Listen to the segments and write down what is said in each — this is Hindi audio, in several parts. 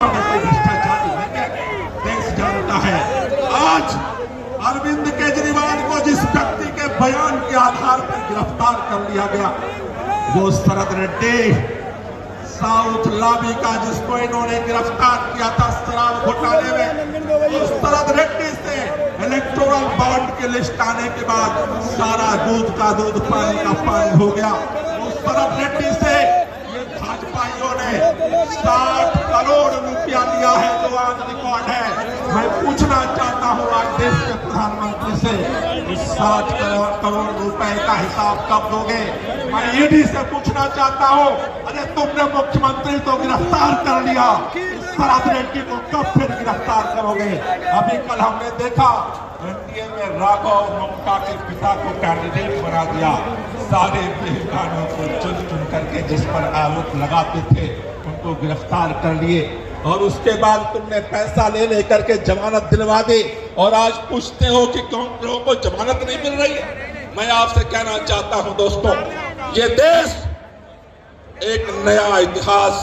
भ्रष्टाचारी देश जानता है। आज अरविंद केजरीवाल को जिस व्यक्ति के बयान के आधार पर गिरफ्तार कर लिया गया वो शरद रेड्डी, साउथ लॉबी का जिसको इन्होंने गिरफ्तार किया था शराब घोटाले में, उस शरद रेड्डी से इलेक्टोरल बॉन्ड की लिस्ट आने के बाद सारा दूध का दूध पानी का पानी हो गया। उस शरद रेड्डी से ये भाजपाइयों ने 60 करोड़ रुपया लिया है जो आज रिकॉर्ड है। मैं पूछना चाहता हूँ आज देश के प्रधानमंत्री से इस 60 करोड़ रुपए का हिसाब कब दोगे? मैं ईडी से पूछना चाहता हूँ, अरे तुमने मुख्यमंत्री तो गिरफ्तार कर लिया, इस शरद रेड्डी को कब फिर गिरफ्तार करोगे? अभी कल हमने देखा एनडीए में राघव ममता के पिता को कैंडिडेट बना दिया। सारे बिहारियों को चुन चुन करके जिस पर आरोप लगाते थे उनको गिरफ्तार कर लिए और उसके बाद तुमने पैसा ले लेकर के जमानत दिलवा दी और आज पूछते हो कि कौन लोगों को जमानत नहीं मिल रही है। मैं आपसे कहना चाहता हूं दोस्तों, ये देश एक नया इतिहास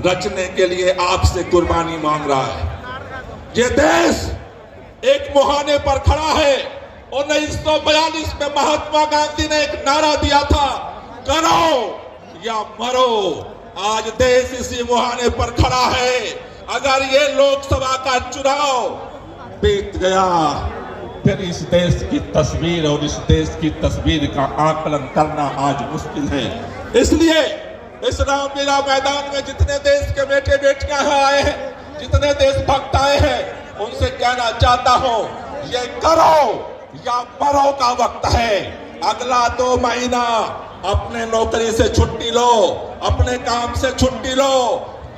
रचने के लिए आपसे कुर्बानी मांग रहा है। ये देश एक मुहाने पर खड़ा है। 1942 में महात्मा गांधी ने एक नारा दिया था, करो या मरो। आज देश इसी मुहाने पर खड़ा है। अगर ये लोकसभा का चुनाव बीत गया फिर इस देश की तस्वीर और इस देश की तस्वीर का आकलन करना आज मुश्किल है। इसलिए इस रामलीला मैदान में जितने देश के बेटे बेटियां आए हैं, जितने देशभक्त आए हैं, उनसे कहना चाहता हूं, ये करो या मरो का वक्त है। अगला 2 महीना अपने नौकरी से छुट्टी लो, अपने काम से छुट्टी लो।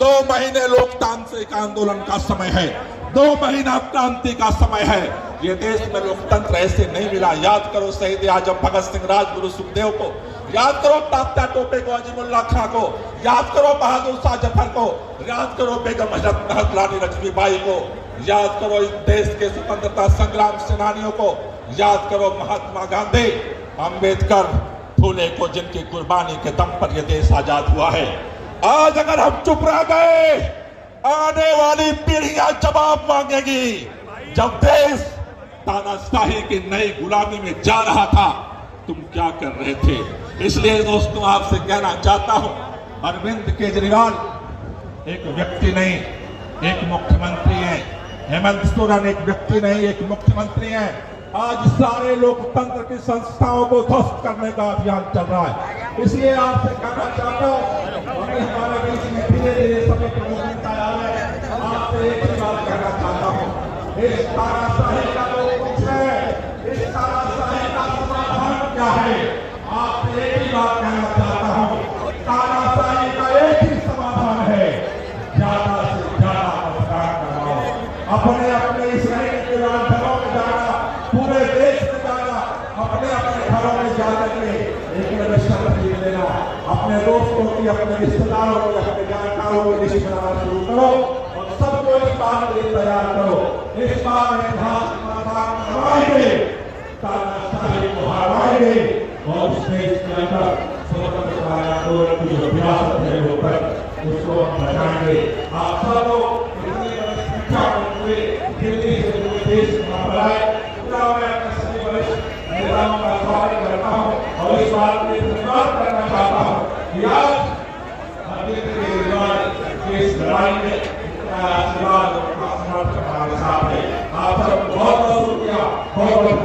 2 महीने लोकतांत्रिक आंदोलन का समय है, 2 महीना क्रांति का समय है। ये देश में लोकतंत्र ऐसे नहीं मिला। याद करो शहीद आजम भगत सिंह, राजगुरु सुखदेव को, याद करो तात्या टोपे को, अजीमुल्लाह खां को, याद करो बहादुर शाह जफर को, याद करो बेगम हजरत रानी लक्ष्मीबाई को, याद करो इस देश के स्वतंत्रता संग्राम सेनानियों को, याद करो महात्मा गांधी, अंबेडकर, फूले को, जिनकी कुर्बानी के दम पर यह देश आजाद हुआ है। आज अगर हम चुप रह गए आने वाली पीढ़ियां जवाब मांगेगी। जब देश तानाशाही की नई गुलामी में जा रहा था तुम क्या कर रहे थे? इसलिए दोस्तों आपसे कहना चाहता हूं, अरविंद केजरीवाल एक व्यक्ति नहीं एक मुख्यमंत्री है। हेमंत सोरेन एक व्यक्ति नहीं एक मुख्यमंत्री है। आज सारे लोकतंत्र की संस्थाओं को ध्वस्त करने का अभियान चल रहा है। इसलिए आपसे कहना चाहता हूं, हमारे बीच में धीरे धीरे सभी प्रमुख तैयार है। आपसे एक ही बात कहना चाहता हूं, इस तानाशाही का जो कुछ है, इस तानाशाही का समाधान क्या है? आपसे एक ही बात कहना चाहता हूं, तानाशाही का एक ही समाधान है, ज्यादा से ज्यादा मतदान कराओ। अपने अपने इस घरों में जाना, पूरे देश में जाना, अपने अपने घरों में जाकर के एक रजिस्टर खरीद लेना। अपने दोस्तों की, अपने रिश्तेदारों की, अपने जानकारों की लिस्ट बनाना शुरू करो और सबको इस बात के लिए तैयार करो। इस बार में मतदान करवाएंगे, तानाशाही को हराएंगे और इस देश के अंदर स्वतंत्रता आंदोलन की जो विरासत है वो पर उसको हम बचाएंगे। आप सब लोग दिल्ली से देश में बढ़ाए, मैं अपने सभी वरिष्ठ नेताओं का स्वागत करता हूं और इस बात में धन्यवाद करना चाहता हूं कि आज अरविंद केजरीवाल की इस लड़ाई में इतना आशीर्वाद और समर्थन हमारे साथ है। आप सब बहुत बहुत शुक्रिया, बहुत बहुत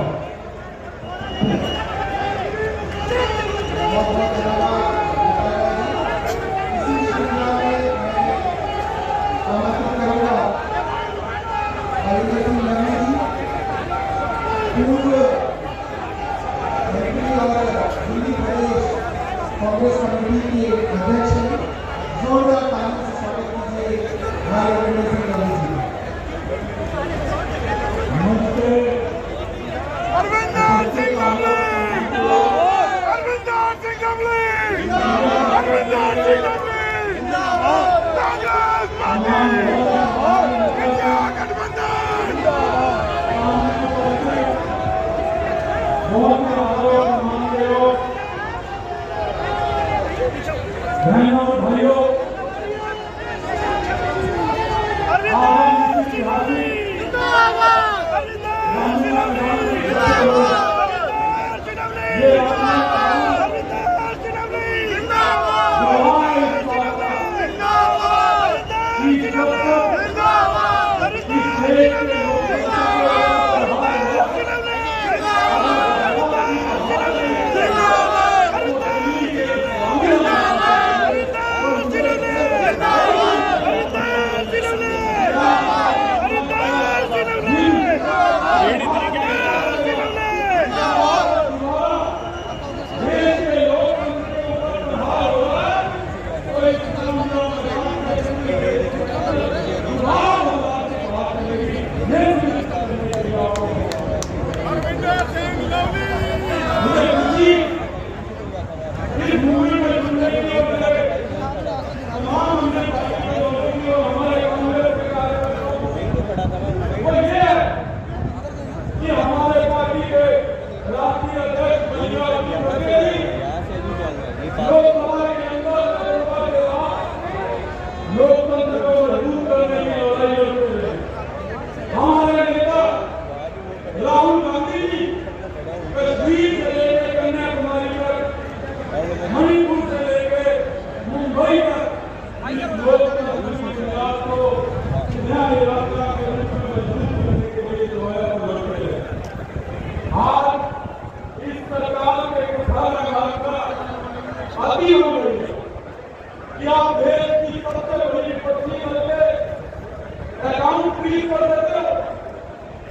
कांग्रेस कमेटी के अध्यक्ष हैं, जोरदार तालियों से स्वागत कीजिए हमारे अरविंद सिंह गमले जी। नमस्ते। अरविंद सिंह गमले, अरविंद सिंह गमले, अरविंद सिंह गमले, कांग्रेस पार्टी, इंडिया गठबंधन। भाइयों,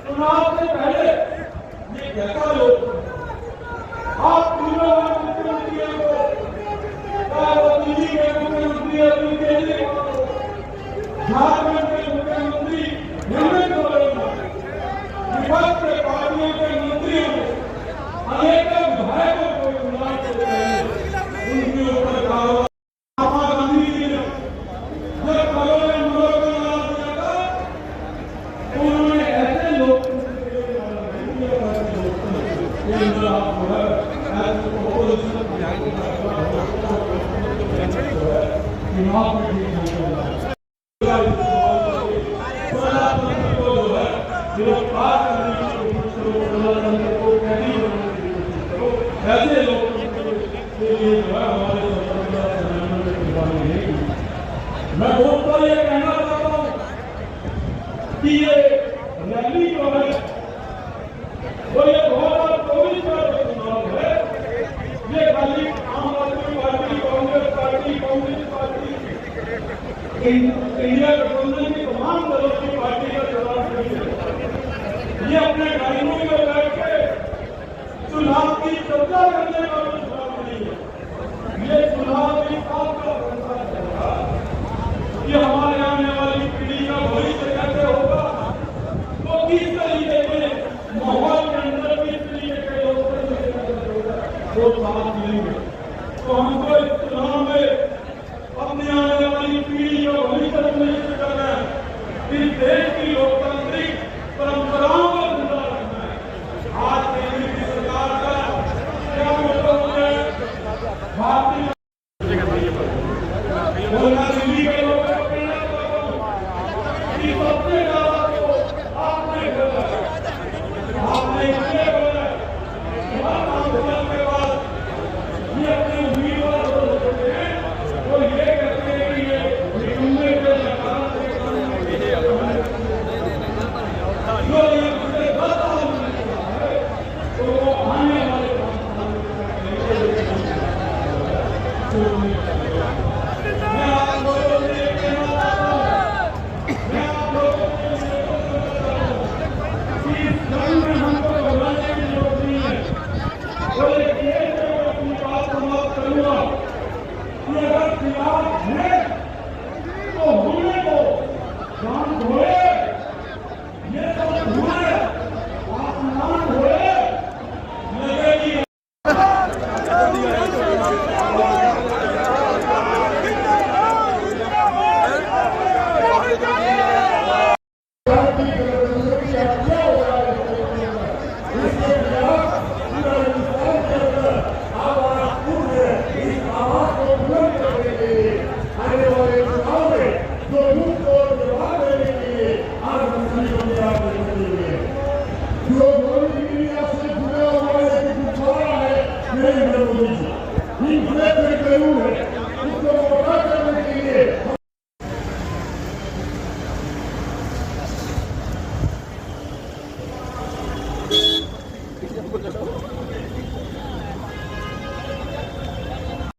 चुनाव से पहले ये कैसा लोग आप पूर्व मुख्यमंत्रियों को दिल्ली के मुख्यमंत्री अरविंद केजरीवाल को झारखंड के मुख्यमंत्री हेमंत सोरेन को विपक्ष के पार्टियों के मंत्रियों को अनेक विधायकों को चुनाव से पहले उनके ऊपर कार्रवाई महात्मा गांधी जी ने जब करोड़ों मुगलों को नाम दिया था उन्होंने ऐसे लोग मैं दोस्तों ये कहना चाहता हूँ कि ये रैली जो है वो ये 2024 का जो चुनाव है ये खाली आम आदमी पार्टी कांग्रेस पार्टी इंडिया गठबंधन की तमाम दलों की पार्टी का चुनाव नहीं है। ये अपने घरों में बैठ के चुनाव की चर्चा करने का चुनाव नहीं है। ये चुनाव एक बात का फैसला करेगा कि हमारे आने वाली पीढ़ी का भविष्य कैसे होगा, तो किस तरीके के माहौल के अंदर किस तरीके के लोग वो साथ मिलेंगे। तो हमको इस चुनाव में अपने आने वाली पीढ़ी का भविष्य सुनिश्चित करना है। इस देश की लोकतांत्रिक परंपराओं को जिंदा रखना है। आज केंद्र की सरकार का क्या मतलब है, भारतीय दिल्ली के लोगों को सबसे ज्यादा